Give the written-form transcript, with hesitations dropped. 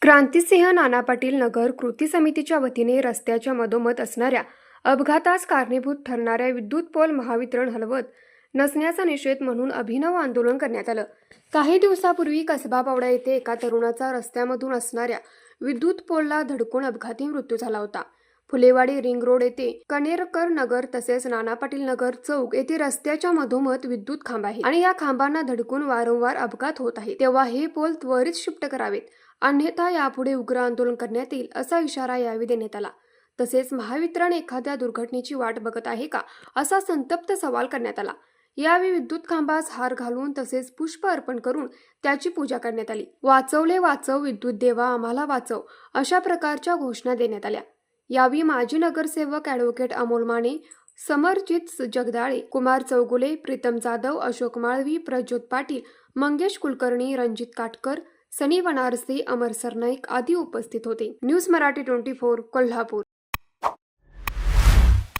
क्रांतिसिंह नाना पाटील नगर कृती समितीच्या वतीने रस्त्याच्या मधोमध असणाऱ्या अपघातास कारणीभूत ठरणाऱ्या विद्युत पोल महावितरण हलवत नसण्याचा निषेध म्हणून अभिनव आंदोलन करण्यात आलं। काही दिवसापूर्वी कसबा पावडा येथे एका तरुणाचा रस्त्यामधून असणाऱ्या विद्युत पोलला धडकून अपघाती मृत्यू झाला होता। फुलेवाडी रिंग रोड येथे कनेरकर नगर तसेच नाना पाटील नगर चौक येथे रस्त्याच्या मधोमध विद्युत खांब आहे आणि या खांबांना धडकून वारंवार अपघात होत आहे, तेव्हा हे पोल त्वरित शिफ्ट करावेत, अन्यथा यापुढे उग्र आंदोलन करण्यात येईल असा इशारा यावेळी देण्यात आला। तसेच महावितरण एखाद्या दुर्घटनेची वाट बघत आहे का असा संतप्त सवाल करण्यात आला। यावेळी विद्युत खांबास हार घालून तसेच पुष्प अर्पण करून त्याची पूजा करण्यात आली। वाचवले वाचव विद्युत देवा आम्हाला वाचव अशा प्रकारच्या घोषणा देण्यात आल्या। यावेळी माजी नगरसेवक ॲडव्होकेट अमोल माने, समरजित जगदाळे, कुमार चौगुले, प्रीतम जाधव, अशोक माळवी, प्रज्योत पाटील, मंगेश कुलकर्णी, रणजित काटकर, सनी वनारसे, अमर सरनाईक आदी उपस्थित होते। न्यूज मराठी 24 कोल्हापूर।